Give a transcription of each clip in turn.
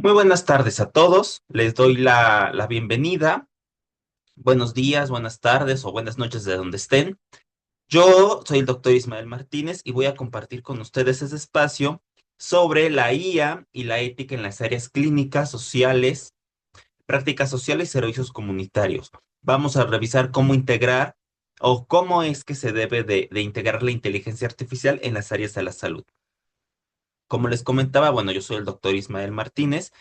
Muy buenas tardes a todos. Les doy la bienvenida. Buenos días, buenas tardes o buenas noches de donde estén. Yo soy el doctor Ismael Martínez y voy a compartir con ustedes este espacio sobre la IA y la ética en las áreas clínicas, sociales, prácticas sociales y servicios comunitarios. Vamos a revisar cómo integrar o cómo es que se debe de integrar la inteligencia artificial en las áreas de la salud. Como les comentaba, bueno, yo soy el doctor Ismael Martínez.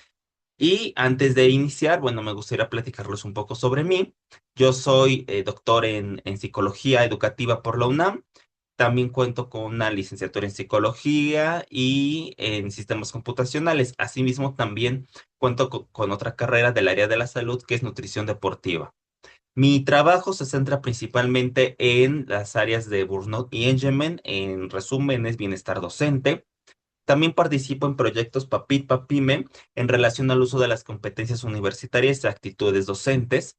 Y antes de iniciar, bueno, me gustaría platicarles un poco sobre mí. Yo soy doctor en psicología educativa por la UNAM. También cuento con una licenciatura en psicología y en sistemas computacionales. Asimismo, también cuento con otra carrera del área de la salud que es nutrición deportiva. Mi trabajo se centra principalmente en las áreas de burnout y Angelman. En resumen, es bienestar docente. También participo en proyectos PAPIT, PAPIME en relación al uso de las competencias universitarias y actitudes docentes.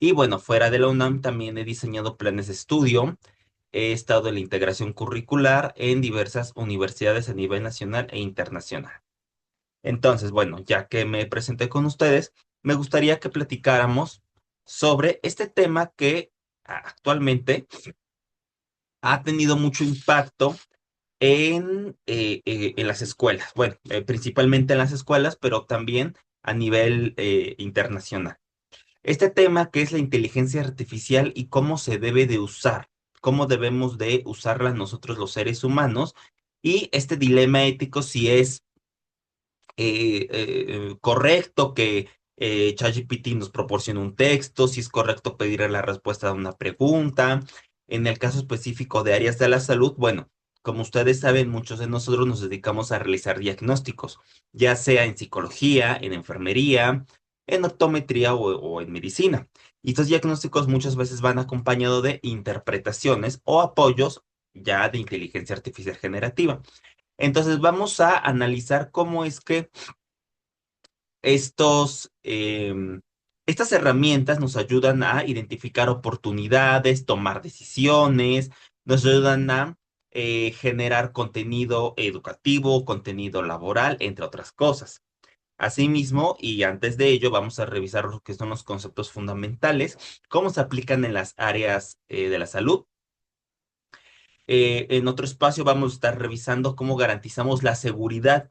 Y bueno, fuera de la UNAM también he diseñado planes de estudio. He estado en la integración curricular en diversas universidades a nivel nacional e internacional. Entonces, bueno, ya que me presenté con ustedes, me gustaría que platicáramos sobre este tema que actualmente ha tenido mucho impacto en las escuelas, bueno, principalmente en las escuelas, pero también a nivel internacional. Este tema que es la inteligencia artificial y cómo se debe de usar, cómo debemos de usarla nosotros los seres humanos, y este dilema ético si es correcto que ChatGPT nos proporcione un texto, si es correcto pedirle la respuesta a una pregunta. En el caso específico de áreas de la salud, bueno, como ustedes saben, muchos de nosotros nos dedicamos a realizar diagnósticos, ya sea en psicología, en enfermería, en optometría o en medicina. Y estos diagnósticos muchas veces van acompañados de interpretaciones o apoyos ya de inteligencia artificial generativa. Entonces vamos a analizar cómo es que estas herramientas nos ayudan a identificar oportunidades, tomar decisiones, nos ayudan a generar contenido educativo, contenido laboral, entre otras cosas. Asimismo, y antes de ello, vamos a revisar lo que son los conceptos fundamentales, cómo se aplican en las áreas de la salud. En otro espacio vamos a estar revisando cómo garantizamos la seguridad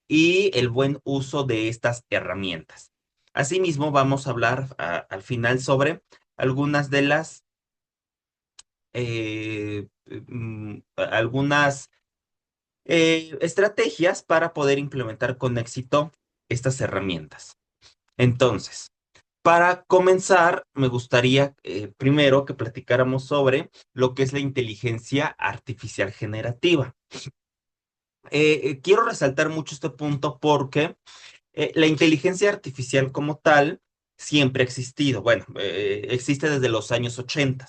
y el buen uso de estas herramientas. Asimismo, vamos a hablar al final sobre algunas de las algunas estrategias para poder implementar con éxito estas herramientas. Entonces, para comenzar, me gustaría primero que platicáramos sobre lo que es la inteligencia artificial generativa. Quiero resaltar mucho este punto porque la inteligencia artificial como tal siempre ha existido. Bueno, existe desde los años 80.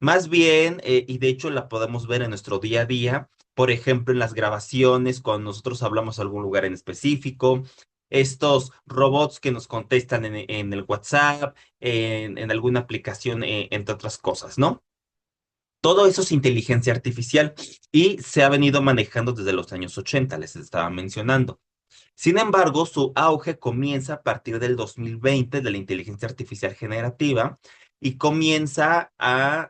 Más bien, y de hecho la podemos ver en nuestro día a día, por ejemplo, en las grabaciones, cuando nosotros hablamos a algún lugar en específico, estos robots que nos contestan en el WhatsApp, en alguna aplicación, entre otras cosas, ¿no? Todo eso es inteligencia artificial y se ha venido manejando desde los años 80, les estaba mencionando. Sin embargo, su auge comienza a partir del 2020 de la inteligencia artificial generativa y comienza a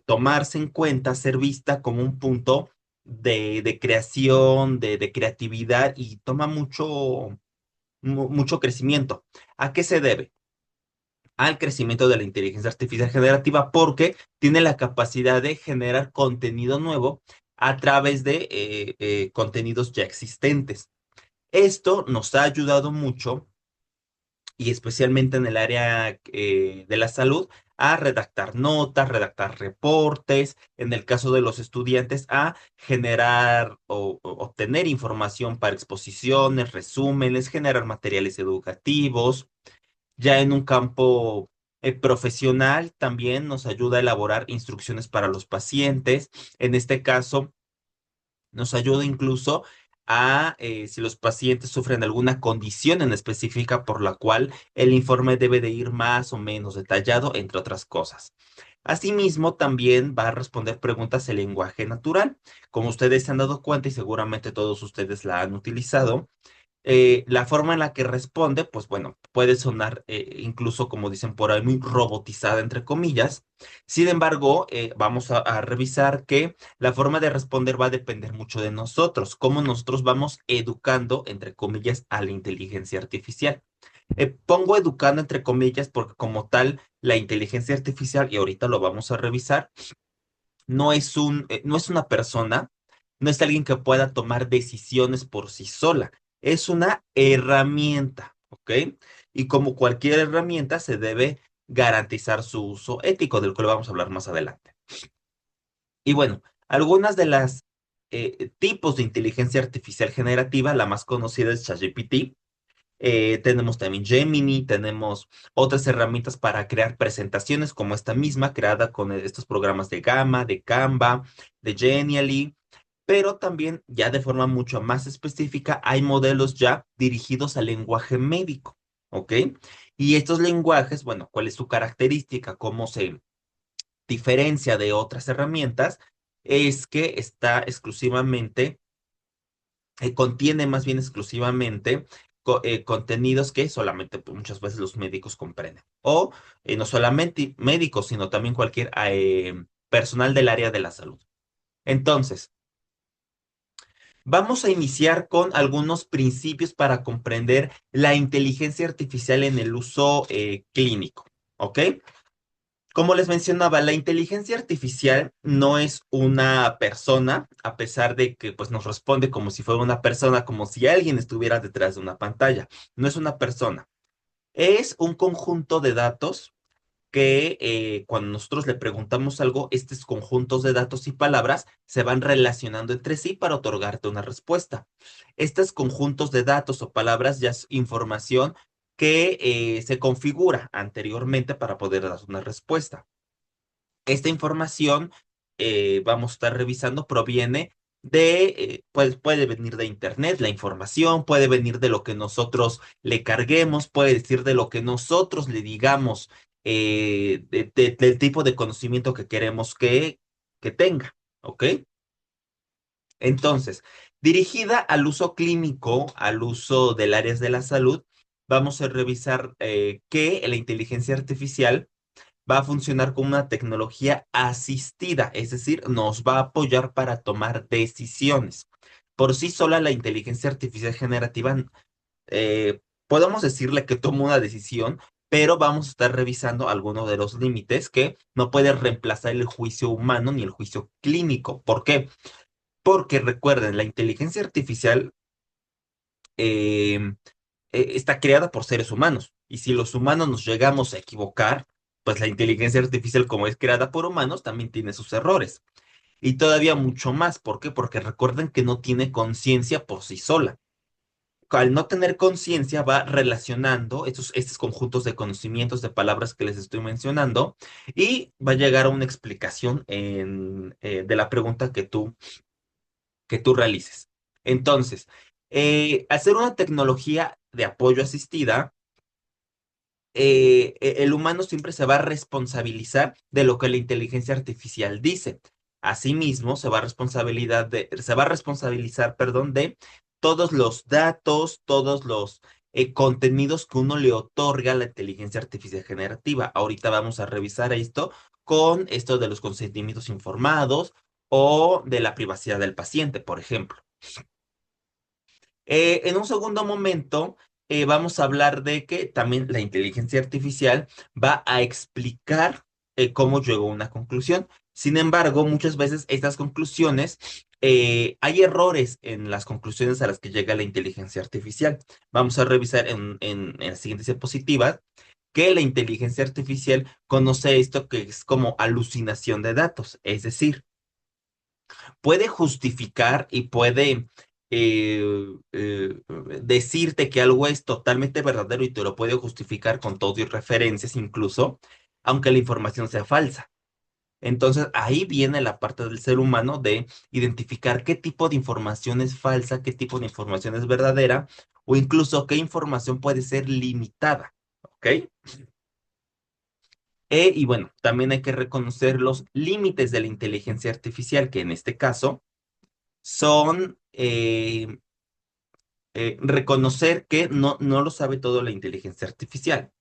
tomarse en cuenta, ser vista como un punto de creación, de creatividad y toma mucho crecimiento. ¿A qué se debe? Al crecimiento de la inteligencia artificial generativa porque tiene la capacidad de generar contenido nuevo a través de contenidos ya existentes. Esto nos ha ayudado mucho y especialmente en el área de la salud a redactar notas, redactar reportes, en el caso de los estudiantes a generar o obtener información para exposiciones, resúmenes, generar materiales educativos. Ya en un campo profesional también nos ayuda a elaborar instrucciones para los pacientes. En este caso, nos ayuda incluso a si los pacientes sufren alguna condición en específica por la cual el informe debe de ir más o menos detallado, entre otras cosas. Asimismo, también va a responder preguntas en lenguaje natural. Como ustedes se han dado cuenta y seguramente todos ustedes la han utilizado, La forma en la que responde, pues bueno, puede sonar incluso, como dicen por ahí, muy robotizada, entre comillas. Sin embargo, vamos a revisar que la forma de responder va a depender mucho de nosotros, cómo nosotros vamos educando, entre comillas, a la inteligencia artificial. Pongo educando entre comillas porque como tal, la inteligencia artificial, y ahorita lo vamos a revisar, no es una persona, no es alguien que pueda tomar decisiones por sí sola, es una herramienta, ¿ok? Y como cualquier herramienta, se debe garantizar su uso ético, del cual vamos a hablar más adelante. Y bueno, algunas de las tipos de inteligencia artificial generativa, la más conocida es ChatGPT. Tenemos también Gemini, tenemos otras herramientas para crear presentaciones como esta misma, creada con estos programas de Gamma, de Canva, de Genially, pero también ya de forma mucho más específica hay modelos ya dirigidos al lenguaje médico, ¿ok? Y estos lenguajes, bueno, ¿cuál es su característica? ¿Cómo se diferencia de otras herramientas? Es que está exclusivamente contiene más bien exclusivamente contenidos que solamente pues, muchas veces los médicos comprenden. O no solamente médicos, sino también cualquier personal del área de la salud. Entonces, vamos a iniciar con algunos principios para comprender la inteligencia artificial en el uso clínico. ¿Ok? Como les mencionaba, la inteligencia artificial no es una persona, a pesar de que pues, nos responde como si fuera una persona, como si alguien estuviera detrás de una pantalla. No es una persona. Es un conjunto de datos que cuando nosotros le preguntamos algo, estos conjuntos de datos y palabras se van relacionando entre sí para otorgarte una respuesta. Estos conjuntos de datos o palabras ya es información que se configura anteriormente para poder dar una respuesta. Esta información, vamos a estar revisando, proviene pues puede venir de internet, la información, puede venir de lo que nosotros le carguemos, puede decir de lo que nosotros le digamos, del tipo de conocimiento que queremos que tenga, ¿ok? Entonces, dirigida al uso clínico, al uso del áreas de la salud, vamos a revisar que la inteligencia artificial va a funcionar como una tecnología asistida, es decir, nos va a apoyar para tomar decisiones. Por sí sola, la inteligencia artificial generativa, podemos decirle que toma una decisión, pero vamos a estar revisando algunos de los límites que no puede reemplazar el juicio humano ni el juicio clínico. ¿Por qué? Porque recuerden, la inteligencia artificial eh, está creada por seres humanos. Y si los humanos nos llegamos a equivocar, pues la inteligencia artificial, como es creada por humanos, también tiene sus errores. Y todavía mucho más. ¿Por qué? Porque recuerden que no tiene conciencia por sí sola. Al no tener conciencia, va relacionando estos conjuntos de conocimientos, de palabras que les estoy mencionando, y va a llegar a una explicación de la pregunta que tú realices. Entonces, hacer una tecnología de apoyo asistida, el humano siempre se va a responsabilizar de lo que la inteligencia artificial dice. Asimismo, se va a responsabilizar, perdón, de todos los datos, todos los contenidos que uno le otorga a la inteligencia artificial generativa. Ahorita vamos a revisar esto con esto de los consentimientos informados o de la privacidad del paciente, por ejemplo. En un segundo momento, vamos a hablar de que también la inteligencia artificial va a explicar cómo llegó a una conclusión. Sin embargo, muchas veces estas conclusiones, hay errores en las conclusiones a las que llega la inteligencia artificial. Vamos a revisar en las siguientes diapositivas que la inteligencia artificial conoce esto que es como alucinación de datos, es decir, puede justificar y puede decirte que algo es totalmente verdadero y te lo puede justificar con todo y referencias incluso, aunque la información sea falsa. Entonces ahí viene la parte del ser humano de identificar qué tipo de información es falsa, qué tipo de información es verdadera o incluso qué información puede ser limitada. ¿Ok? Y bueno, también hay que reconocer los límites de la inteligencia artificial, que en este caso son reconocer que no lo sabe todo la inteligencia artificial.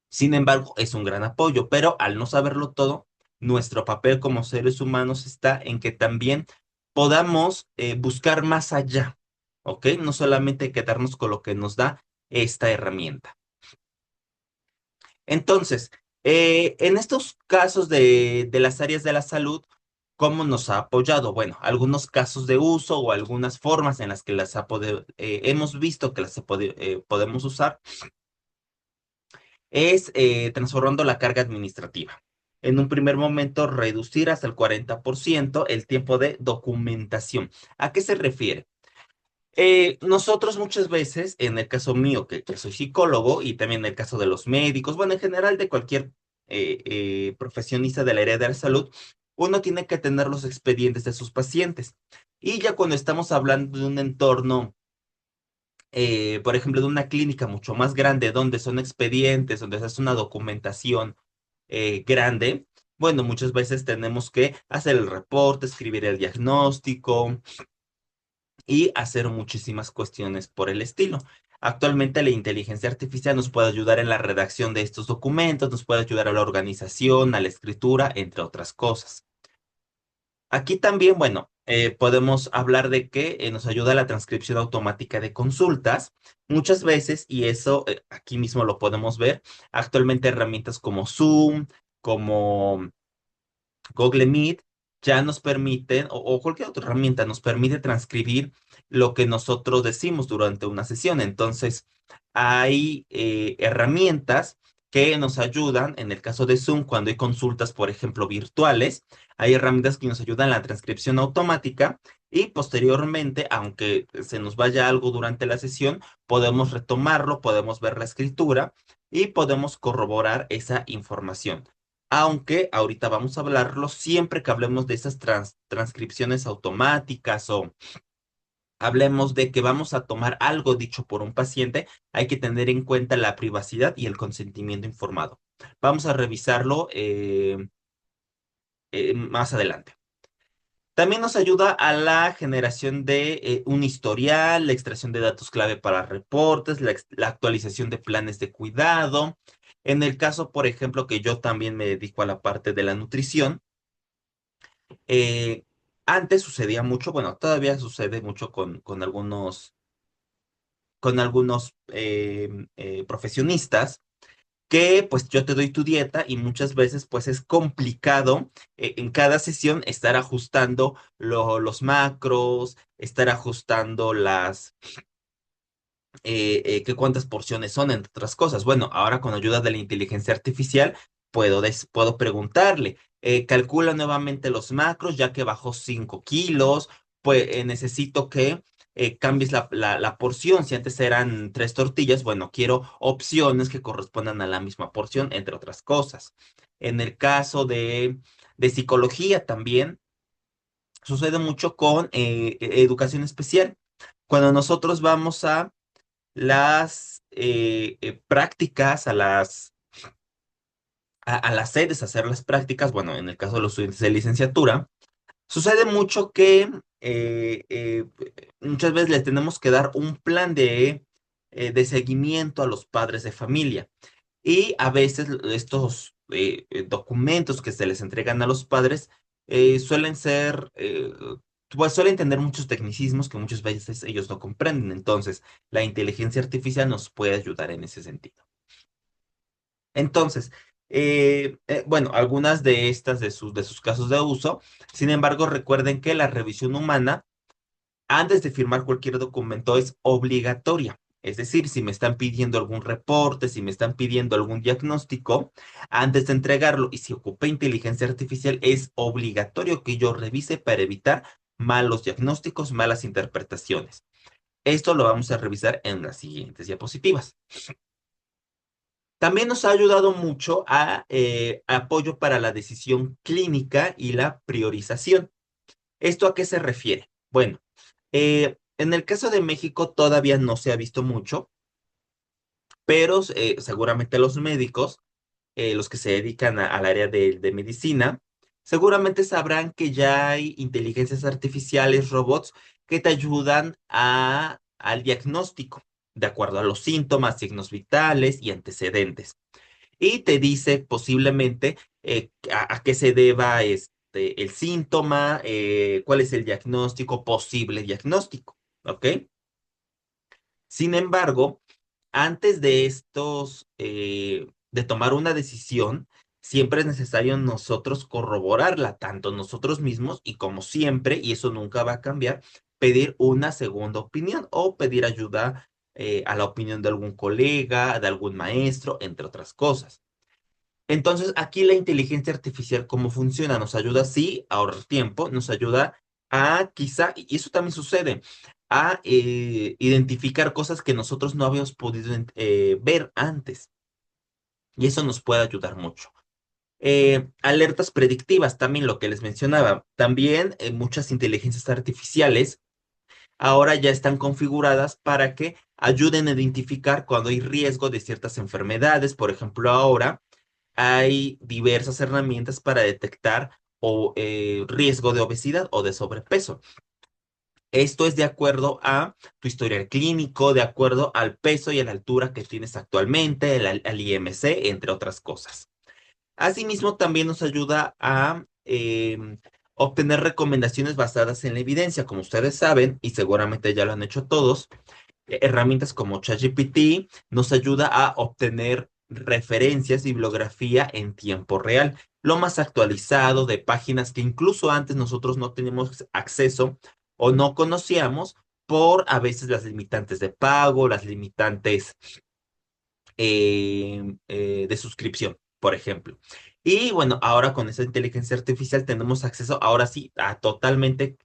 Sin embargo, es un gran apoyo, pero al no saberlo todo, nuestro papel como seres humanos está en que también podamos buscar más allá, ¿ok? No solamente quedarnos con lo que nos da esta herramienta. Entonces, en estos casos de las áreas de la salud, ¿cómo nos ha apoyado? Bueno, algunos casos de uso o algunas formas en las que hemos visto que podemos usar es transformando la carga administrativa. En un primer momento, reducir hasta el 40% el tiempo de documentación. ¿A qué se refiere? Nosotros muchas veces, en el caso mío, que soy psicólogo, y también en el caso de los médicos, bueno, en general de cualquier profesionista del área de la salud, uno tiene que tener los expedientes de sus pacientes. Y ya cuando estamos hablando de un entorno, por ejemplo, de una clínica mucho más grande, donde son expedientes, donde se hace una documentación grande, bueno, muchas veces tenemos que hacer el reporte, escribir el diagnóstico y hacer muchísimas cuestiones por el estilo. Actualmente la inteligencia artificial nos puede ayudar en la redacción de estos documentos, nos puede ayudar a la organización, a la escritura, entre otras cosas. Aquí también, bueno, podemos hablar de que nos ayuda la transcripción automática de consultas muchas veces, y eso aquí mismo lo podemos ver. Actualmente herramientas como Zoom, como Google Meet ya nos permiten, o cualquier otra herramienta nos permite transcribir lo que nosotros decimos durante una sesión. Entonces, hay herramientas que nos ayudan, en el caso de Zoom, cuando hay consultas, por ejemplo, virtuales, hay herramientas que nos ayudan en la transcripción automática y posteriormente, aunque se nos vaya algo durante la sesión, podemos retomarlo, podemos ver la escritura y podemos corroborar esa información. Aunque ahorita vamos a hablarlo siempre que hablemos de esas transcripciones automáticas o hablemos de que vamos a tomar algo dicho por un paciente, hay que tener en cuenta la privacidad y el consentimiento informado. Vamos a revisarlo más adelante. También nos ayuda a la generación de un historial, la extracción de datos clave para reportes, la actualización de planes de cuidado. En el caso, por ejemplo, que yo también me dedico a la parte de la nutrición, eh, antes sucedía mucho, bueno, todavía sucede mucho con algunos profesionistas que pues yo te doy tu dieta y muchas veces pues es complicado en cada sesión estar ajustando los macros, estar ajustando que cuántas porciones son, entre otras cosas. Bueno, ahora con ayuda de la inteligencia artificial puedo preguntarle, calcula nuevamente los macros, ya que bajó 5 kilos, pues necesito que cambies la porción. Si antes eran 3 tortillas, bueno, quiero opciones que correspondan a la misma porción, entre otras cosas. En el caso de psicología también sucede mucho con educación especial. Cuando nosotros vamos a las prácticas, a las sedes, a hacer las prácticas, bueno, en el caso de los estudiantes de licenciatura, sucede mucho que muchas veces les tenemos que dar un plan de seguimiento a los padres de familia. Y a veces estos documentos que se les entregan a los padres suelen ser, pues suelen tener muchos tecnicismos que muchas veces ellos no comprenden. Entonces, la inteligencia artificial nos puede ayudar en ese sentido. Entonces, bueno, algunas de estas de sus casos de uso. Sin embargo, recuerden que la revisión humana antes de firmar cualquier documento es obligatoria. Es decir, si me están pidiendo algún reporte, si me están pidiendo algún diagnóstico, antes de entregarlo y si ocupa inteligencia artificial, es obligatorio que yo revise para evitar malos diagnósticos, malas interpretaciones. Esto lo vamos a revisar en las siguientes diapositivas. También nos ha ayudado mucho a apoyo para la decisión clínica y la priorización. ¿Esto a qué se refiere? Bueno, en el caso de México todavía no se ha visto mucho, pero seguramente los médicos, los que se dedican al área de medicina, seguramente sabrán que ya hay inteligencias artificiales, robots, que te ayudan a al diagnóstico, de acuerdo a los síntomas, signos vitales y antecedentes. Y te dice posiblemente a qué se deba el síntoma, cuál es el diagnóstico, posible diagnóstico, ¿ok? Sin embargo, antes de de tomar una decisión, siempre es necesario nosotros corroborarla, tanto nosotros mismos y como siempre, y eso nunca va a cambiar, pedir una segunda opinión o pedir ayuda a la opinión de algún colega, de algún maestro, entre otras cosas. Entonces, aquí la inteligencia artificial, ¿cómo funciona? Nos ayuda, sí, a ahorrar tiempo, nos ayuda a quizá, y eso también sucede, a identificar cosas que nosotros no habíamos podido ver antes. Y eso nos puede ayudar mucho. Alertas predictivas, también lo que les mencionaba. También muchas inteligencias artificiales ahora ya están configuradas para que ayuden a identificar cuando hay riesgo de ciertas enfermedades. Por ejemplo, ahora hay diversas herramientas para detectar riesgo de obesidad o de sobrepeso. Esto es de acuerdo a tu historial clínico, de acuerdo al peso y a la altura que tienes actualmente, al IMC, entre otras cosas. Asimismo, también nos ayuda a obtener recomendaciones basadas en la evidencia. Como ustedes saben, y seguramente ya lo han hecho todos, herramientas como ChatGPT nos ayuda a obtener referencias y bibliografía en tiempo real, lo más actualizado de páginas que incluso antes nosotros no teníamos acceso o no conocíamos por a veces las limitantes de pago, las limitantes de suscripción, por ejemplo. Y bueno, ahora con esa inteligencia artificial tenemos acceso ahora sí a totalmente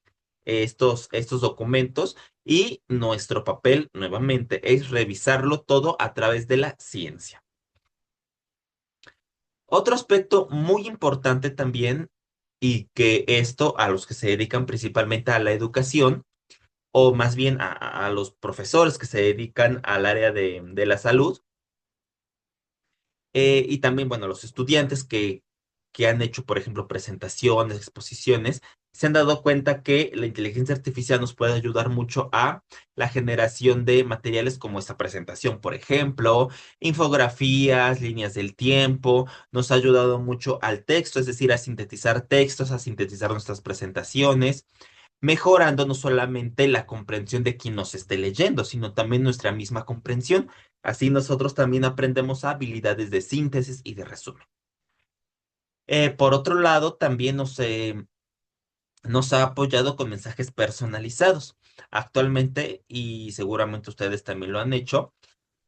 estos documentos y nuestro papel nuevamente es revisarlo todo a través de la ciencia. Otro aspecto muy importante también y que esto a los que se dedican principalmente a la educación o más bien a los profesores que se dedican al área de la salud, y también, bueno, los estudiantes que han hecho, por ejemplo, presentaciones, exposiciones, se han dado cuenta que la inteligencia artificial nos puede ayudar mucho a la generación de materiales como esta presentación, por ejemplo, infografías, líneas del tiempo, nos ha ayudado mucho al texto, es decir, a sintetizar textos, a sintetizar nuestras presentaciones, mejorando no solamente la comprensión de quien nos esté leyendo, sino también nuestra misma comprensión. Así nosotros también aprendemos habilidades de síntesis y de resumen. Por otro lado, también nos ha apoyado con mensajes personalizados. Actualmente, y seguramente ustedes también lo han hecho,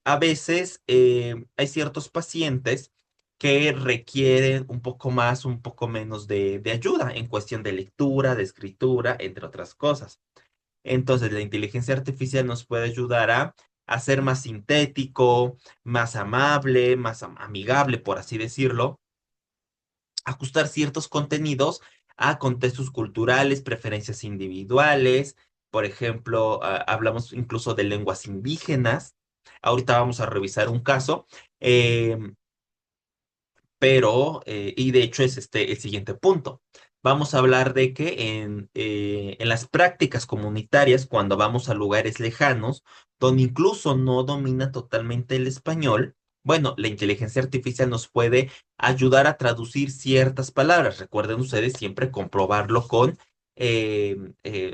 a veces hay ciertos pacientes que requieren un poco más, un poco menos de ayuda en cuestión de lectura, de escritura, entre otras cosas. Entonces, la inteligencia artificial nos puede ayudar a ser más sintético, más amable, más amigable, por así decirlo, ajustar ciertos contenidos a contextos culturales, preferencias individuales. Por ejemplo, hablamos incluso de lenguas indígenas. Ahorita vamos a revisar un caso. em, y de hecho es el siguiente punto. Vamos a hablar de que en las prácticas comunitarias, cuando vamos a lugares lejanos, donde incluso no domina totalmente el español, bueno, la inteligencia artificial nos puede ayudar a traducir ciertas palabras. Recuerden ustedes siempre comprobarlo con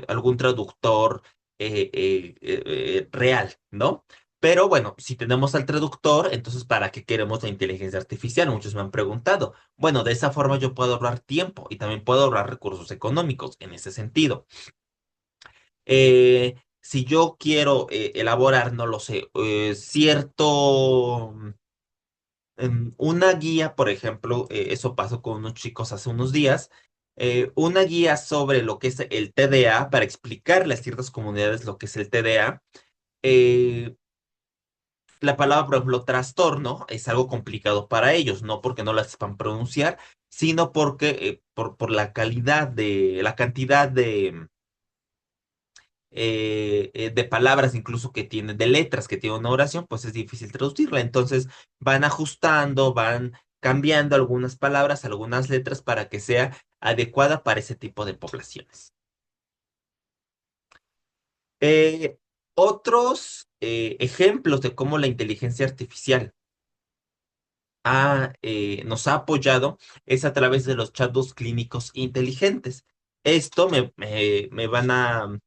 algún traductor real, ¿no? Pero bueno, si tenemos al traductor, entonces ¿para qué queremos la inteligencia artificial? Muchos me han preguntado. Bueno, de esa forma yo puedo ahorrar tiempo y también puedo ahorrar recursos económicos en ese sentido. Si yo quiero elaborar, no lo sé, una guía, por ejemplo, eso pasó con unos chicos hace unos días, una guía sobre lo que es el TDA para explicarle a ciertas comunidades lo que es el TDA. eh, La palabra, por ejemplo, trastorno es algo complicado para ellos, no porque no la sepan pronunciar, sino porque por la calidad la cantidad de palabras incluso que tiene, de letras que tiene una oración, pues es difícil traducirla. Entonces van ajustando, van cambiando algunas palabras, algunas letras para que sea adecuada para ese tipo de poblaciones. Eh, Otros ejemplos de cómo la inteligencia artificial nos ha apoyado es a través de los chatbots clínicos inteligentes. Esto me van a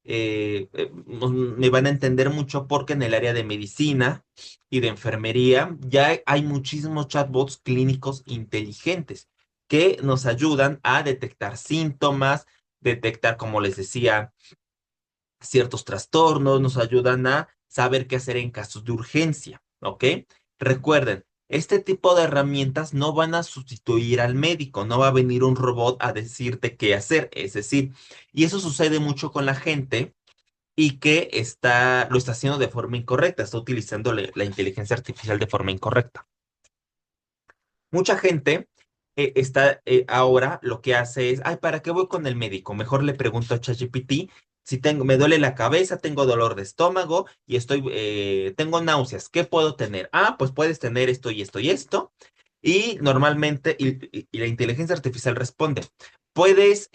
me van a entender mucho porque en el área de medicina y de enfermería ya hay muchísimos chatbots clínicos inteligentes que nos ayudan a detectar síntomas, detectar, como les decía, ciertos trastornos, nos ayudan a saber qué hacer en casos de urgencia, ¿ok? Recuerden, este tipo de herramientas no van a sustituir al médico, no va a venir un robot a decirte qué hacer, es decir, y eso sucede mucho con la gente y que lo está haciendo de forma incorrecta, está utilizando la inteligencia artificial de forma incorrecta. Mucha gente ahora lo que hace es, ay, ¿para qué voy con el médico? Mejor le pregunto a ChatGPT si me duele la cabeza, tengo dolor de estómago y tengo náuseas, ¿qué puedo tener? Ah, pues puedes tener esto y esto y esto. Y normalmente, y la inteligencia artificial responde, puedes,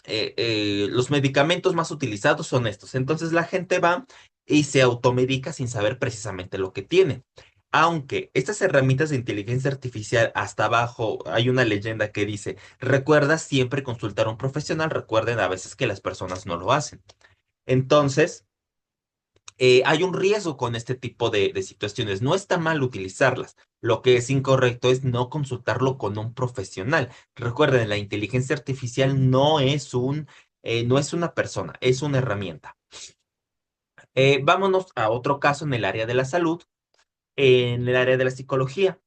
los medicamentos más utilizados son estos. Entonces la gente va y se automedica sin saber precisamente lo que tiene. Aunque estas herramientas de inteligencia artificial hasta abajo hay una leyenda que dice, recuerda siempre consultar a un profesional, recuerden a veces que las personas no lo hacen. Entonces, hay un riesgo con este tipo de situaciones. No está mal utilizarlas. Lo que es incorrecto es no consultarlo con un profesional. Recuerden, la inteligencia artificial no es una persona, es una herramienta. Vámonos a otro caso en el área de la salud, en el área de la psicología.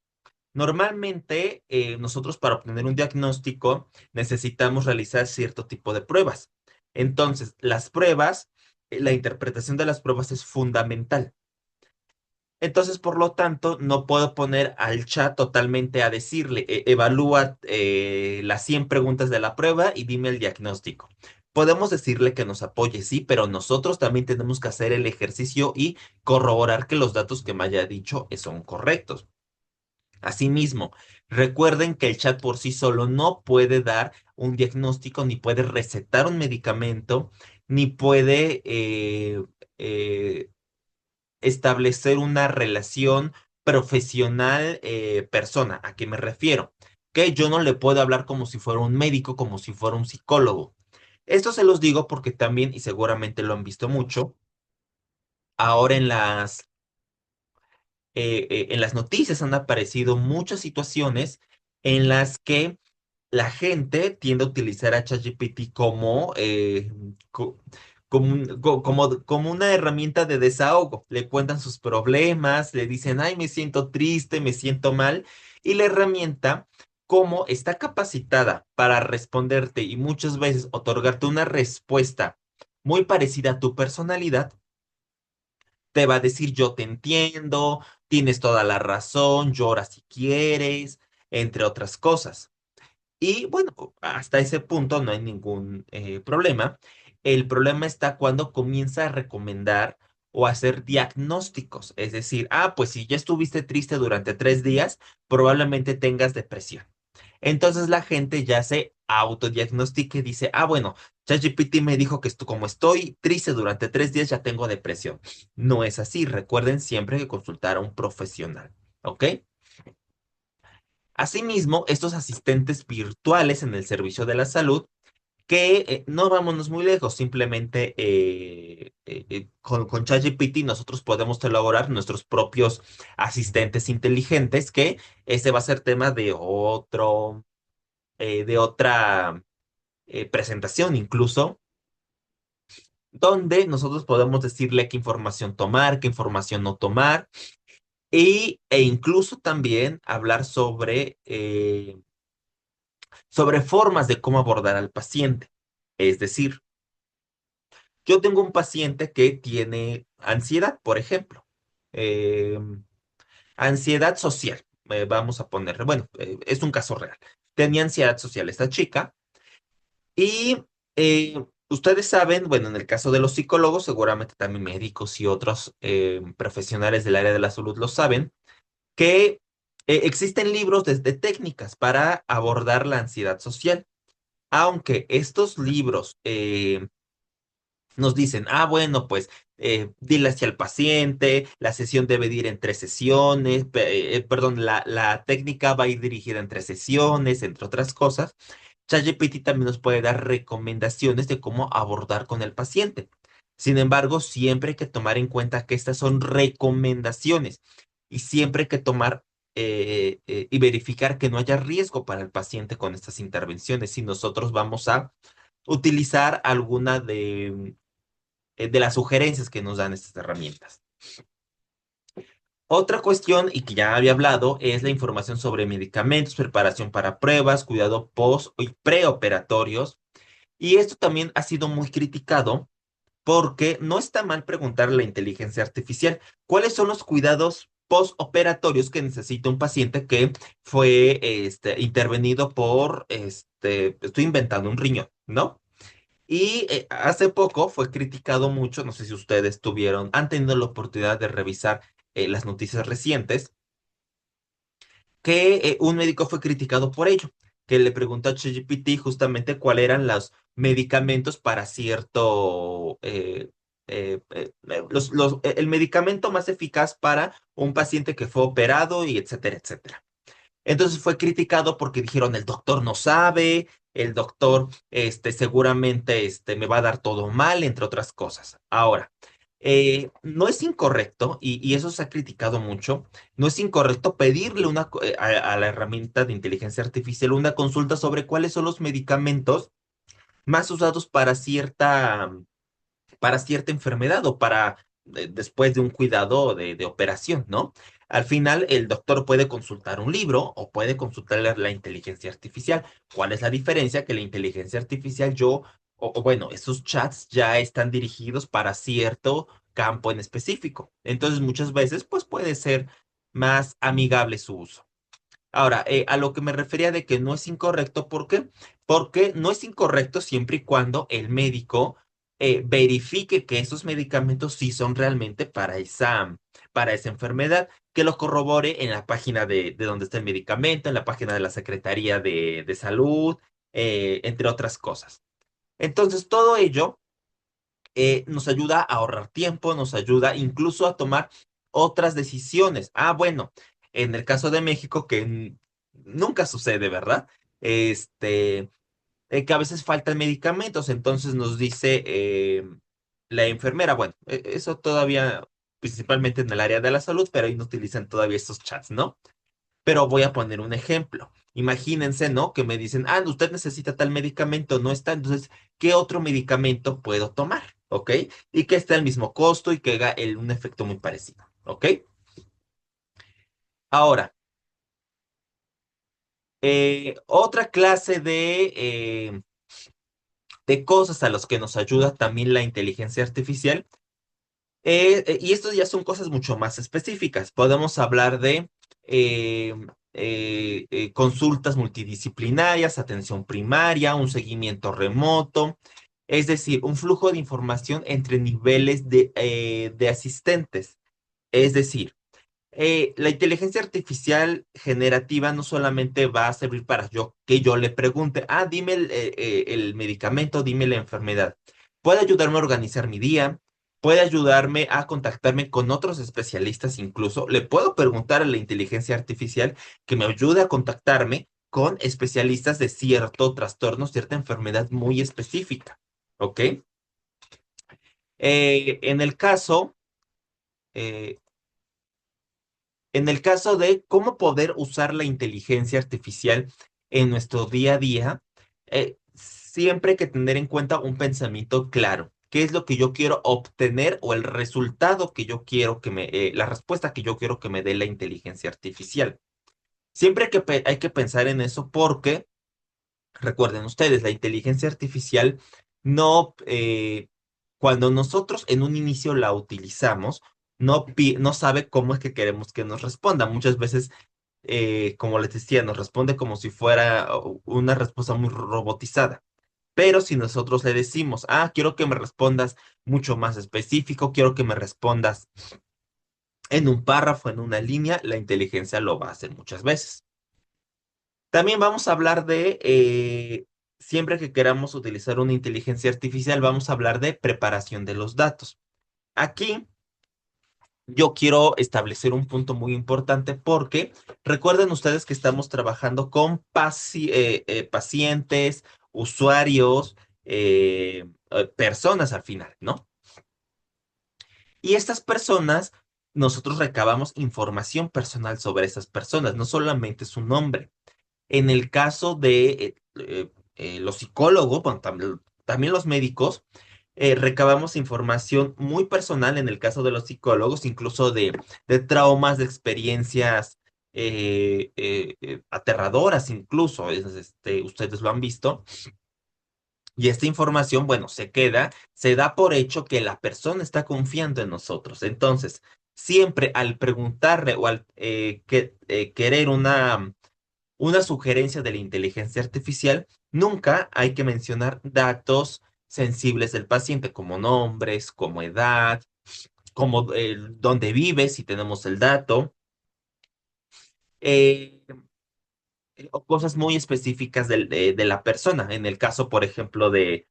Normalmente, nosotros para obtener un diagnóstico necesitamos realizar cierto tipo de pruebas. Entonces, la interpretación de las pruebas es fundamental. Entonces, por lo tanto, no puedo poner al chat totalmente a decirle, evalúa las 100 preguntas de la prueba y dime el diagnóstico. Podemos decirle que nos apoye, sí, pero nosotros también tenemos que hacer el ejercicio y corroborar que los datos que me haya dicho son correctos. Asimismo, recuerden que el chat por sí solo no puede dar un diagnóstico, ni puede recetar un medicamento, ni puede establecer una relación profesional persona. ¿A qué me refiero? Que yo no le puedo hablar como si fuera un médico, como si fuera un psicólogo. Esto se los digo porque también, y seguramente lo han visto mucho, ahora en las noticias han aparecido muchas situaciones en las que la gente tiende a utilizar a ChatGPT como una herramienta de desahogo. Le cuentan sus problemas, le dicen, ay, me siento triste, me siento mal, y la herramienta, como está capacitada para responderte y muchas veces otorgarte una respuesta muy parecida a tu personalidad, te va a decir, yo te entiendo, tienes toda la razón, llora si quieres, entre otras cosas. Y bueno, hasta ese punto no hay ningún problema. El problema está cuando comienza a recomendar o a hacer diagnósticos. Es decir, pues si ya estuviste triste durante 3 días, probablemente tengas depresión. Entonces la gente ya se autodiagnostica y dice, bueno, ChatGPT me dijo que como estoy triste durante 3 días, ya tengo depresión. No es así. Recuerden siempre que consultar a un profesional. ¿Ok? Asimismo, estos asistentes virtuales en el servicio de la salud, que no vámonos muy lejos, simplemente con ChatGPT nosotros podemos elaborar nuestros propios asistentes inteligentes, que ese va a ser tema de otra presentación incluso, donde nosotros podemos decirle qué información tomar, qué información no tomar, e incluso también hablar sobre formas de cómo abordar al paciente. Es decir, yo tengo un paciente que tiene ansiedad, por ejemplo. Eh, Ansiedad social, vamos a ponerle. Bueno, es un caso real. Tenía ansiedad social esta chica y ustedes saben, bueno, en el caso de los psicólogos, seguramente también médicos y otros profesionales del área de la salud lo saben, que existen libros de técnicas para abordar la ansiedad social. Aunque estos libros nos dicen, ah, bueno, pues dile hacia el paciente, la sesión debe de ir en 3 sesiones, perdón, la técnica va a ir dirigida en 3 sesiones, entre otras cosas. ChatGPT también nos puede dar recomendaciones de cómo abordar con el paciente. Sin embargo, siempre hay que tomar en cuenta que estas son recomendaciones y siempre hay que tomar y verificar que no haya riesgo para el paciente con estas intervenciones si nosotros vamos a utilizar alguna de las sugerencias que nos dan estas herramientas. Otra cuestión, y que ya había hablado, es la información sobre medicamentos, preparación para pruebas, cuidado post y preoperatorios. Y esto también ha sido muy criticado porque no está mal preguntarle a la inteligencia artificial cuáles son los cuidados postoperatorios que necesita un paciente que fue intervenido por, estoy inventando un riñón, ¿no? Y hace poco fue criticado mucho, no sé si ustedes han tenido la oportunidad de revisar las noticias recientes, que un médico fue criticado por ello, que le preguntó a ChatGPT justamente cuáles eran los medicamentos para cierto, el medicamento más eficaz para un paciente que fue operado y etcétera, etcétera. Entonces fue criticado porque dijeron, el doctor no sabe, el doctor seguramente me va a dar todo mal, entre otras cosas. Ahora, no es incorrecto, y eso se ha criticado mucho, no es incorrecto pedirle a la herramienta de inteligencia artificial una consulta sobre cuáles son los medicamentos más usados para cierta enfermedad o para después de un cuidado de operación, ¿no? Al final, el doctor puede consultar un libro o puede consultar la inteligencia artificial. ¿Cuál es la diferencia? Que la inteligencia artificial, bueno, esos chats ya están dirigidos para cierto campo en específico. Entonces, muchas veces, pues puede ser más amigable su uso. Ahora, a lo que me refería de que no es incorrecto, ¿por qué? Porque no es incorrecto siempre y cuando el médico verifique que esos medicamentos sí son realmente para esa enfermedad, que lo corrobore en la página de donde está el medicamento, en la página de la Secretaría de Salud, entre otras cosas. Entonces, todo ello nos ayuda a ahorrar tiempo, nos ayuda incluso a tomar otras decisiones. Ah, bueno, en el caso de México, que nunca sucede, ¿verdad? Este, que a veces faltan medicamentos, entonces nos dice la enfermera, bueno, eso todavía, principalmente en el área de la salud, pero ahí no utilizan todavía estos chats, ¿no? Pero voy a poner un ejemplo. Imagínense, ¿no? Que me dicen, ah, usted necesita tal medicamento, no está, entonces, ¿qué otro medicamento puedo tomar? ¿Ok? Y que esté al mismo costo y que haga un efecto muy parecido. ¿Ok? Ahora, otra clase de cosas a los que nos ayuda también la inteligencia artificial, y estos ya son cosas mucho más específicas. Podemos hablar de eh, consultas multidisciplinarias, atención primaria, un seguimiento remoto, es decir, un flujo de información entre niveles de asistentes. Es decir, la inteligencia artificial generativa no solamente va a servir para que yo le pregunte, ah, dime el medicamento, dime la enfermedad. Puede ayudarme a organizar mi día, puede ayudarme a contactarme con otros especialistas incluso. Le puedo preguntar a la inteligencia artificial que me ayude a contactarme con especialistas de cierto trastorno, cierta enfermedad muy específica. ¿Ok? En el caso... eh, En el caso de cómo poder usar la inteligencia artificial en nuestro día a día, siempre hay que tener en cuenta un pensamiento claro. ¿Qué es lo que yo quiero obtener o el resultado que yo quiero la respuesta que yo quiero que me dé la inteligencia artificial? Siempre hay que pensar en eso porque recuerden ustedes, la inteligencia artificial no, cuando nosotros en un inicio la utilizamos, no sabe cómo es que queremos que nos responda. Muchas veces, como les decía, nos responde como si fuera una respuesta muy robotizada. Pero si nosotros le decimos, ah, quiero que me respondas mucho más específico, quiero que me respondas en un párrafo, en una línea, la inteligencia lo va a hacer muchas veces. También vamos a hablar de siempre que queramos utilizar una inteligencia artificial, vamos a hablar de preparación de los datos. Aquí yo quiero establecer un punto muy importante porque recuerden ustedes que estamos trabajando con pacientes, usuarios, personas al final, ¿no? Y estas personas, nosotros recabamos información personal sobre esas personas, no solamente su nombre. En el caso de los psicólogos, bueno, también los médicos, recabamos información muy personal en el caso de los psicólogos, incluso de traumas, de experiencias aterradoras, incluso, ustedes lo han visto. Y esta información, bueno, se da por hecho que la persona está confiando en nosotros. Entonces, siempre al preguntarle o al querer una sugerencia de la inteligencia artificial, nunca hay que mencionar datos sensibles del paciente, como nombres, como edad, como dónde vive, si tenemos el dato, eh, o cosas muy específicas de la persona. En el caso, por ejemplo, eh,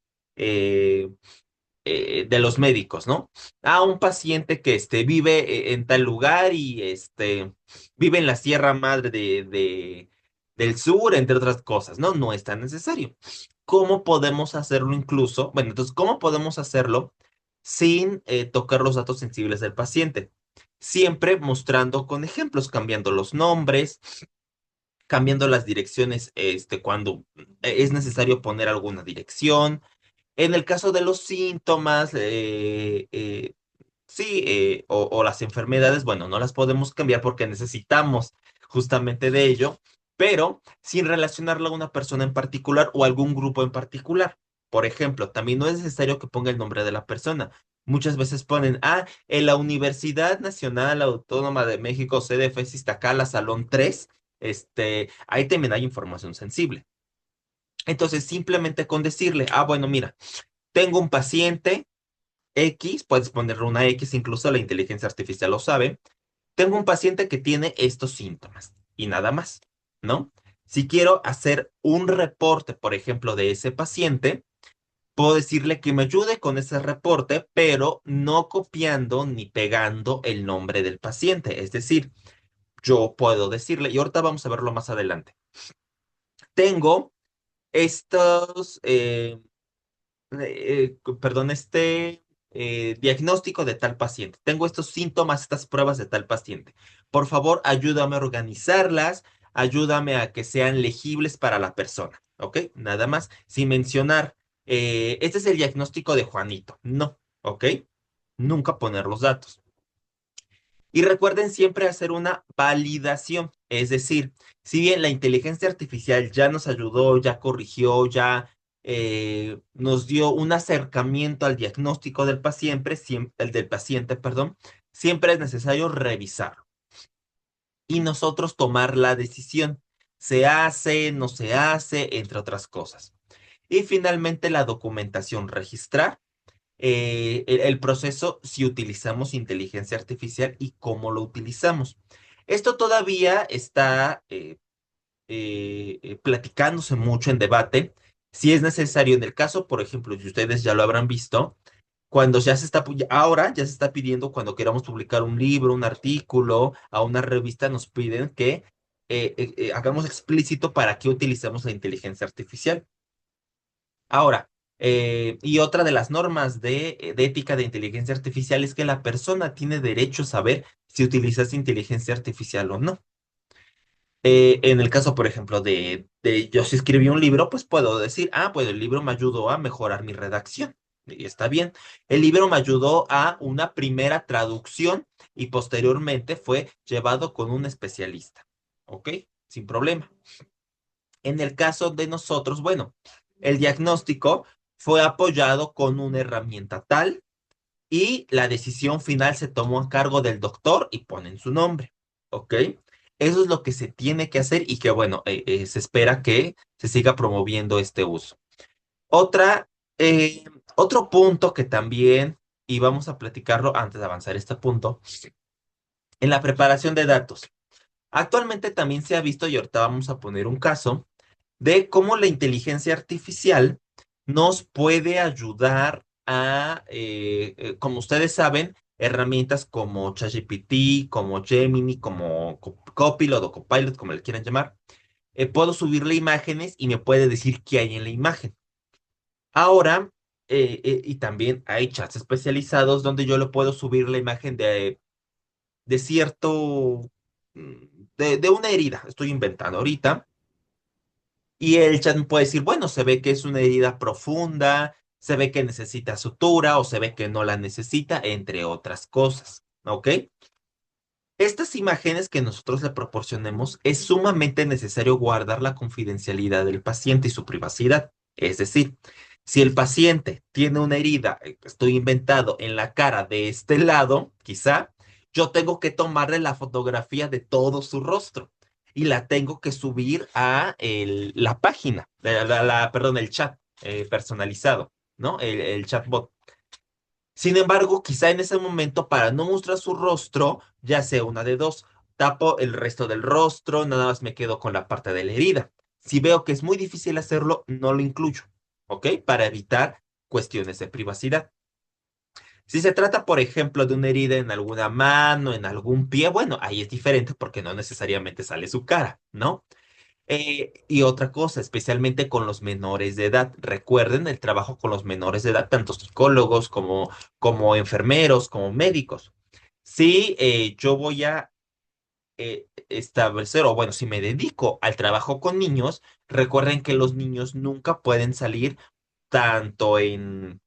de los médicos, ¿no? A un paciente que vive en tal lugar y vive en la Sierra Madre del Sur, entre otras cosas, ¿no? No es tan necesario. ¿Cómo podemos hacerlo incluso? Bueno, entonces, ¿cómo podemos hacerlo sin tocar los datos sensibles del paciente? Siempre mostrando con ejemplos, cambiando los nombres, cambiando las direcciones, cuando es necesario poner alguna dirección. En el caso de los síntomas, sí, o las enfermedades, bueno, no las podemos cambiar porque necesitamos justamente de ello, pero sin relacionarlo a una persona en particular o algún grupo en particular. Por ejemplo, también no es necesario que ponga el nombre de la persona. Muchas veces ponen, en la Universidad Nacional Autónoma de México, sede FES Iztacala, Salón 3, ahí también hay información sensible. Entonces, simplemente con decirle, bueno, mira, tengo un paciente X, puedes ponerle una X, incluso la inteligencia artificial lo sabe. Tengo un paciente que tiene estos síntomas y nada más, ¿no? Si quiero hacer un reporte, por ejemplo, de ese paciente, puedo decirle que me ayude con ese reporte, pero no copiando ni pegando el nombre del paciente. Es decir, yo puedo decirle, y ahorita vamos a verlo más adelante. Tengo estos, perdón, diagnóstico de tal paciente. Tengo estos síntomas, estas pruebas de tal paciente. Por favor, ayúdame a organizarlas, ayúdame a que sean legibles para la persona, ¿ok? Nada más, sin mencionar, este es el diagnóstico de Juanito. No, ¿ok? Nunca poner los datos. Y recuerden siempre hacer una validación, es decir, si bien la inteligencia artificial ya nos ayudó, ya corrigió, ya nos dio un acercamiento al diagnóstico del paciente, el del paciente, perdón, siempre es necesario revisarlo y nosotros tomar la decisión. Se hace, no se hace, entre otras cosas. Y finalmente la documentación, registrar el proceso si utilizamos inteligencia artificial y cómo lo utilizamos. Esto todavía está platicándose mucho en debate. Si es necesario, en el caso, por ejemplo, y ustedes ya lo habrán visto, cuando ahora ya se está pidiendo, cuando queramos publicar un libro, un artículo, a una revista, nos piden que hagamos explícito para qué utilizamos la inteligencia artificial. Ahora, y otra de las normas de ética de inteligencia artificial es que la persona tiene derecho a saber si utilizas inteligencia artificial o no. En el caso, por ejemplo, yo si escribí un libro, pues puedo decir, pues el libro me ayudó a mejorar mi redacción. Y está bien. El libro me ayudó a una primera traducción y posteriormente fue llevado con un especialista. ¿Ok? Sin problema. En el caso de nosotros, bueno, el diagnóstico fue apoyado con una herramienta tal y la decisión final se tomó a cargo del doctor y ponen su nombre. ¿Ok? Eso es lo que se tiene que hacer y que, bueno, se espera que se siga promoviendo este uso. Otra, eh, Otro punto que también, y vamos a platicarlo antes de avanzar este punto, en la preparación de datos. Actualmente también se ha visto, y ahorita vamos a poner un caso, de cómo la inteligencia artificial nos puede ayudar a, como ustedes saben, herramientas como ChatGPT, como Gemini, como Copilot o Copilot, como le quieran llamar. Puedo subirle imágenes y me puede decir qué hay en la imagen. Ahora, y también hay chats especializados donde yo le puedo subir la imagen de cierto, mm, de una herida, estoy inventando ahorita, y el chat me puede decir, bueno, se ve que es una herida profunda, se ve que necesita sutura o se ve que no la necesita, entre otras cosas, ¿ok? Estas imágenes que nosotros le proporcionemos es sumamente necesario guardar la confidencialidad del paciente y su privacidad. Es decir, si el paciente tiene una herida, estoy inventado, en la cara de este lado, quizá, yo tengo que tomarle la fotografía de todo su rostro y la tengo que subir a la página, perdón, el chat personalizado, ¿no? El chatbot. Sin embargo, quizá en ese momento, para no mostrar su rostro, ya sea una de dos, tapo el resto del rostro, nada más me quedo con la parte de la herida. Si veo que es muy difícil hacerlo, no lo incluyo, ¿ok? Para evitar cuestiones de privacidad. Si se trata, por ejemplo, de una herida en alguna mano, en algún pie, bueno, ahí es diferente porque no necesariamente sale su cara, ¿no? Y otra cosa, especialmente con los menores de edad. Recuerden el trabajo con los menores de edad, tanto psicólogos como enfermeros, como médicos. Si yo voy a establecer, o bueno, si me dedico al trabajo con niños, recuerden que los niños nunca pueden salir tanto en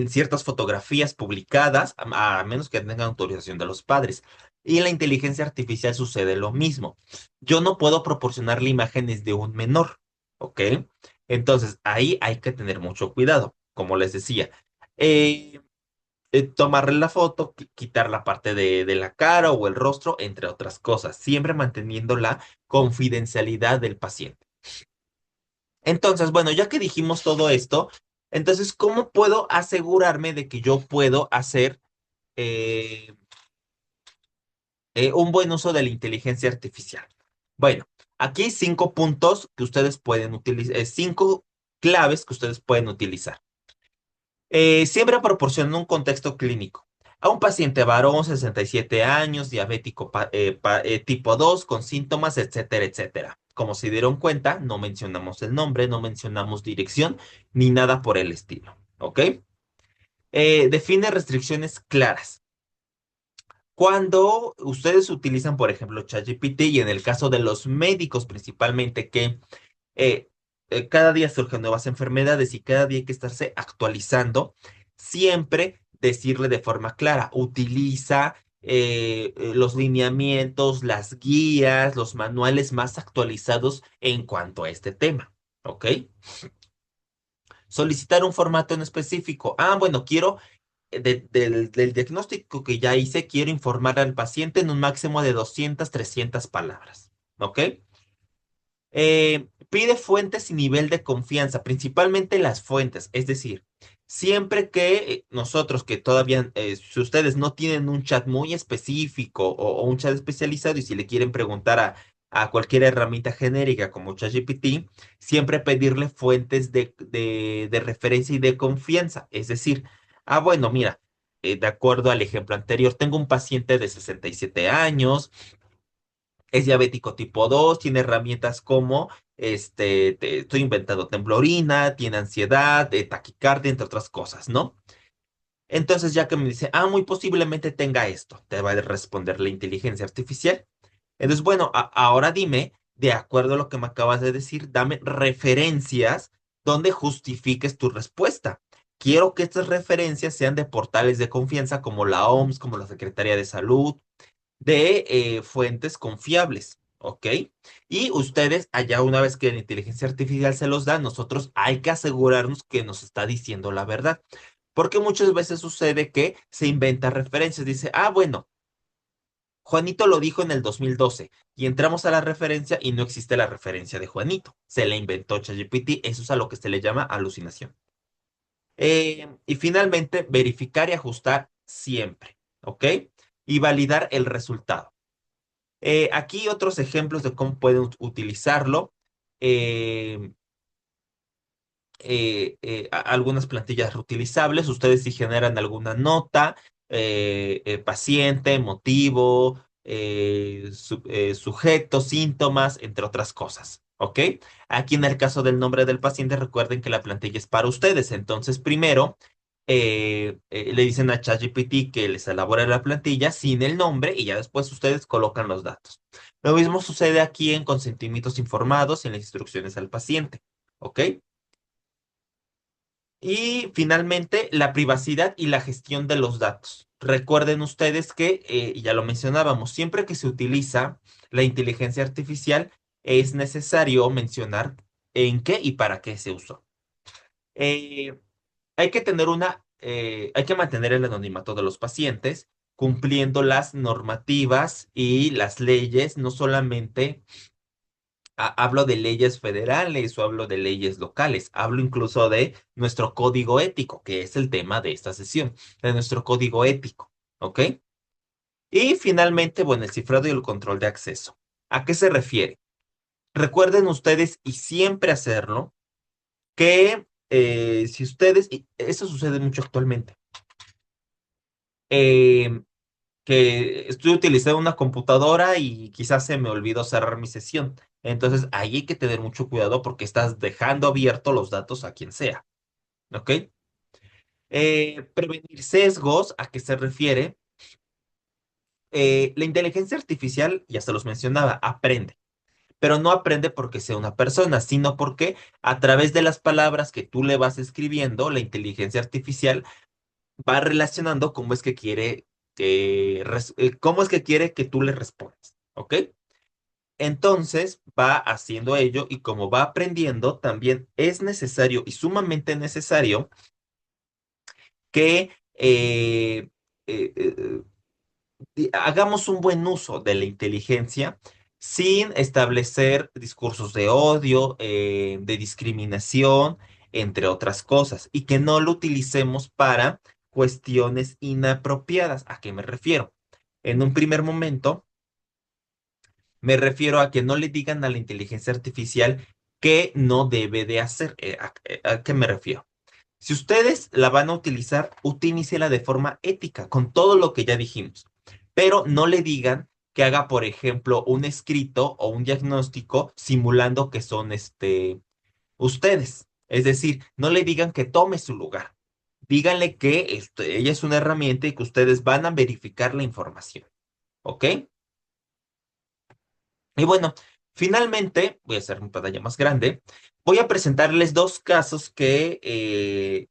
ciertas fotografías publicadas, a menos que tengan autorización de los padres. Y en la inteligencia artificial sucede lo mismo. Yo no puedo proporcionarle imágenes de un menor, ¿ok? Entonces, ahí hay que tener mucho cuidado, como les decía. Eh, Tomarle la foto, quitar la parte de la cara o el rostro, entre otras cosas, siempre manteniendo la confidencialidad del paciente. Entonces, bueno, ya que dijimos todo esto, entonces, ¿cómo puedo asegurarme de que yo puedo hacer eh, un buen uso de la inteligencia artificial? Bueno, aquí hay 5 puntos que ustedes pueden utilizar, 5 claves que ustedes pueden utilizar. Siempre proporcionan un contexto clínico. A un paciente varón, 67 años, diabético tipo 2 con síntomas, etcétera, etcétera. Como se dieron cuenta, no mencionamos el nombre, no mencionamos dirección, ni nada por el estilo. ¿Ok? Define restricciones claras. Cuando ustedes utilizan, por ejemplo, ChatGPT y en el caso de los médicos principalmente, que eh, cada día surgen nuevas enfermedades y cada día hay que estarse actualizando, siempre decirle de forma clara, utiliza los lineamientos, las guías, los manuales más actualizados en cuanto a este tema. ¿Ok? Solicitar un formato en específico. Ah, bueno, quiero del diagnóstico que ya hice, quiero informar al paciente en un máximo de 200, 300 palabras. ¿Ok? Pide fuentes y nivel de confianza, principalmente las fuentes. Es decir, siempre que nosotros, que todavía, si ustedes no tienen un chat muy específico o un chat especializado y si le quieren preguntar a cualquier herramienta genérica como ChatGPT, siempre pedirle fuentes de referencia y de confianza. Es decir, bueno, mira, de acuerdo al ejemplo anterior, tengo un paciente de 67 años. Es diabético tipo 2, tiene herramientas como, estoy inventando temblorina, tiene ansiedad, taquicardia, entre otras cosas, ¿no? Entonces, ya que me dice, muy posiblemente tenga esto, te va a responder la inteligencia artificial. Entonces, bueno, ahora dime, de acuerdo a lo que me acabas de decir, dame referencias donde justifiques tu respuesta. Quiero que estas referencias sean de portales de confianza como la OMS, como la Secretaría de Salud, de fuentes confiables, ¿ok? Y ustedes, allá una vez que la inteligencia artificial se los da, nosotros hay que asegurarnos que nos está diciendo la verdad. Porque muchas veces sucede que se inventa referencias. Dice, bueno, Juanito lo dijo en el 2012 y entramos a la referencia y no existe la referencia de Juanito. Se la inventó ChatGPT. Eso es a lo que se le llama alucinación. Y finalmente, verificar y ajustar siempre, ¿ok? Y validar el resultado. Aquí otros ejemplos de cómo pueden utilizarlo. eh, algunas plantillas reutilizables. Ustedes si generan alguna nota, paciente, motivo, sujeto, síntomas, entre otras cosas. ¿Ok? Aquí en el caso del nombre del paciente, recuerden que la plantilla es para ustedes. Entonces, primero le dicen a ChatGPT que les elabore la plantilla sin el nombre y ya después ustedes colocan los datos. Lo mismo sucede aquí en consentimientos informados y en las instrucciones al paciente. ¿Ok? Y finalmente, la privacidad y la gestión de los datos. Recuerden ustedes que, ya lo mencionábamos, siempre que se utiliza la inteligencia artificial, es necesario mencionar en qué y para qué se usó. Eh, hay que mantener el anonimato de los pacientes, cumpliendo las normativas y las leyes, no solamente hablo de leyes federales o hablo de leyes locales, hablo incluso de nuestro código ético, que es el tema de esta sesión, de nuestro código ético, ¿ok? Y finalmente, bueno, el cifrado y el control de acceso. ¿A qué se refiere? Recuerden ustedes, y siempre hacerlo, que si ustedes, y eso sucede mucho actualmente, eh, que estoy utilizando una computadora y quizás se me olvidó cerrar mi sesión. Entonces, ahí hay que tener mucho cuidado porque estás dejando abiertos los datos a quien sea. ¿Ok? Prevenir sesgos, ¿a qué se refiere? La inteligencia artificial, ya se los mencionaba, aprende, pero no aprende porque sea una persona, sino porque a través de las palabras que tú le vas escribiendo, la inteligencia artificial va relacionando cómo es que quiere cómo es que quiere que tú le respondas. ¿Ok? Entonces va haciendo ello y como va aprendiendo, también es necesario y sumamente necesario que hagamos un buen uso de la inteligencia sin establecer discursos de odio, de discriminación, entre otras cosas, y que no lo utilicemos para cuestiones inapropiadas. ¿A qué me refiero? En un primer momento, me refiero a que no le digan a la inteligencia artificial qué no debe de hacer. ¿A qué me refiero? Si ustedes la van a utilizar, utilícela de forma ética, con todo lo que ya dijimos. Pero no le digan que haga, por ejemplo, un escrito o un diagnóstico simulando que son ustedes. Es decir, no le digan que tome su lugar. Díganle que ella es una herramienta y que ustedes van a verificar la información. ¿Ok? Y bueno, finalmente, voy a hacer mi pantalla más grande. Voy a presentarles dos casos que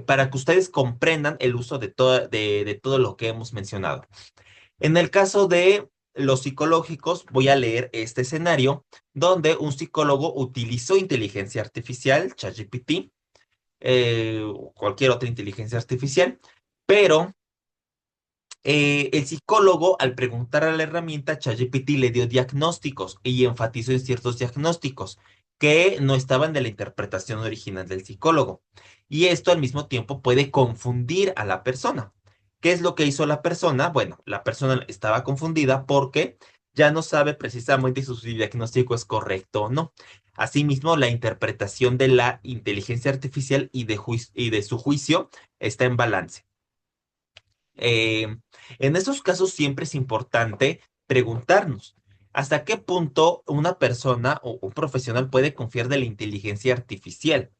para que ustedes comprendan el uso de todo lo que hemos mencionado. En el caso de los psicológicos, voy a leer este escenario donde un psicólogo utilizó inteligencia artificial, ChatGPT, o cualquier otra inteligencia artificial, pero el psicólogo, al preguntar a la herramienta, ChatGPT le dio diagnósticos y enfatizó en ciertos diagnósticos que no estaban de la interpretación original del psicólogo. Y esto al mismo tiempo puede confundir a la persona. ¿Qué es lo que hizo la persona? Bueno, la persona estaba confundida porque ya no sabe precisamente si su diagnóstico es correcto o no. Asimismo, la interpretación de la inteligencia artificial y de su juicio está en balance. Eh, en estos casos siempre es importante preguntarnos hasta qué punto una persona o un profesional puede confiar de la inteligencia artificial,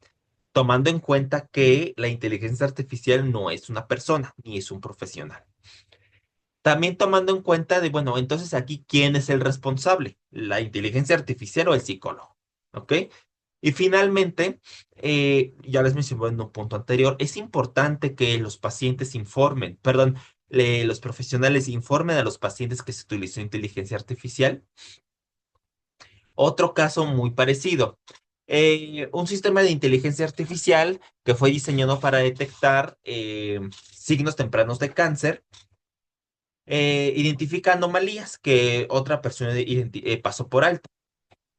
tomando en cuenta que la inteligencia artificial no es una persona ni es un profesional. También tomando en cuenta de, bueno, entonces aquí, ¿quién es el responsable? ¿La inteligencia artificial o el psicólogo? ¿Ok? Y finalmente, ya les mencioné en un punto anterior, es importante que los pacientes informen, perdón, los profesionales informen a los pacientes que se utilizó inteligencia artificial. Otro caso muy parecido. Un sistema de inteligencia artificial que fue diseñado para detectar signos tempranos de cáncer identifica anomalías que otra persona pasó por alto.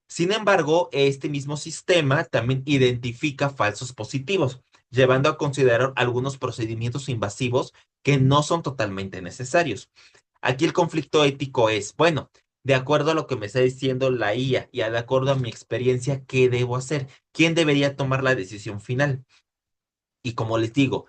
Sin embargo, este mismo sistema también identifica falsos positivos, llevando a considerar algunos procedimientos invasivos que no son totalmente necesarios. Aquí el conflicto ético es, bueno, de acuerdo a lo que me está diciendo la IA y de acuerdo a mi experiencia, ¿qué debo hacer? ¿Quién debería tomar la decisión final? Y como les digo,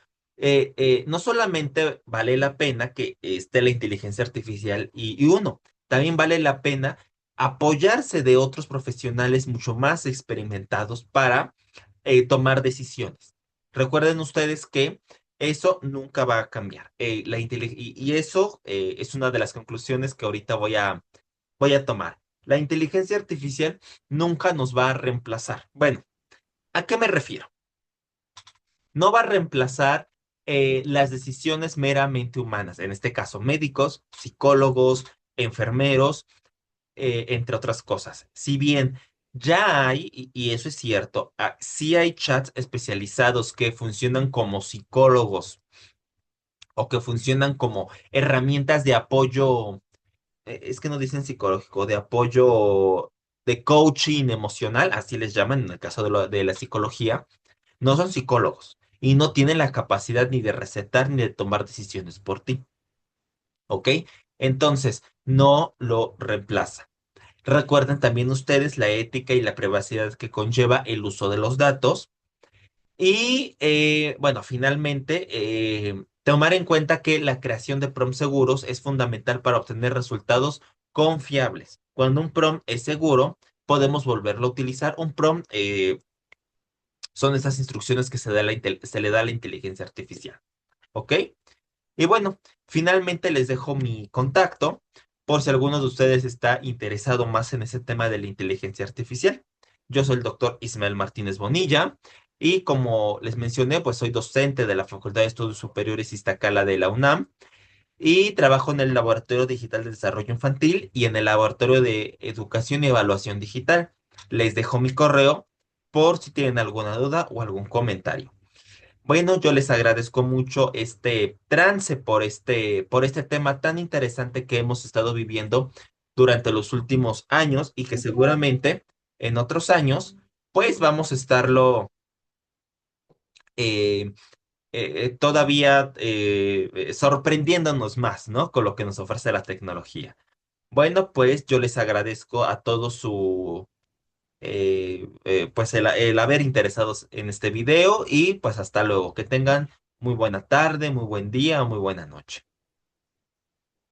no solamente vale la pena que esté la inteligencia artificial y uno, también vale la pena apoyarse de otros profesionales mucho más experimentados para tomar decisiones. Recuerden ustedes que eso nunca va a cambiar. Y eso es una de las conclusiones que ahorita voy a tomar. La inteligencia artificial nunca nos va a reemplazar. Bueno, ¿a qué me refiero? No va a reemplazar las decisiones meramente humanas, en este caso médicos, psicólogos, enfermeros, entre otras cosas. Si bien ya hay, y eso es cierto, sí hay chats especializados que funcionan como psicólogos o que funcionan como herramientas de apoyo, es que no dicen psicológico, de apoyo de coaching emocional, así les llaman en el caso de la psicología. No son psicólogos y no tienen la capacidad ni de recetar ni de tomar decisiones por ti, ¿ok? Entonces, no lo reemplaza. Recuerden también ustedes la ética y la privacidad que conlleva el uso de los datos. Y bueno, finalmente, tomar en cuenta que la creación de prompts seguros es fundamental para obtener resultados confiables. Cuando un prompt es seguro, podemos volverlo a utilizar. Un prompt son esas instrucciones que se le da a la inteligencia artificial. ¿Ok? Y bueno, finalmente les dejo mi contacto por si alguno de ustedes está interesado más en ese tema de la inteligencia artificial. Yo soy el doctor Ismael Martínez Bonilla y como les mencioné, pues soy docente de la Facultad de Estudios Superiores Iztacala de la UNAM y trabajo en el Laboratorio Digital de Desarrollo Infantil y en el Laboratorio de Educación y Evaluación Digital. Les dejo mi correo por si tienen alguna duda o algún comentario. Bueno, yo les agradezco mucho este trance por este tema tan interesante que hemos estado viviendo durante los últimos años y que seguramente en otros años, pues vamos a estarlo eh, todavía sorprendiéndonos más, ¿no? Con lo que nos ofrece la tecnología. Bueno, pues yo les agradezco a todos pues el haber interesados en este video y pues hasta luego. Que tengan muy buena tarde, muy buen día o muy buena noche.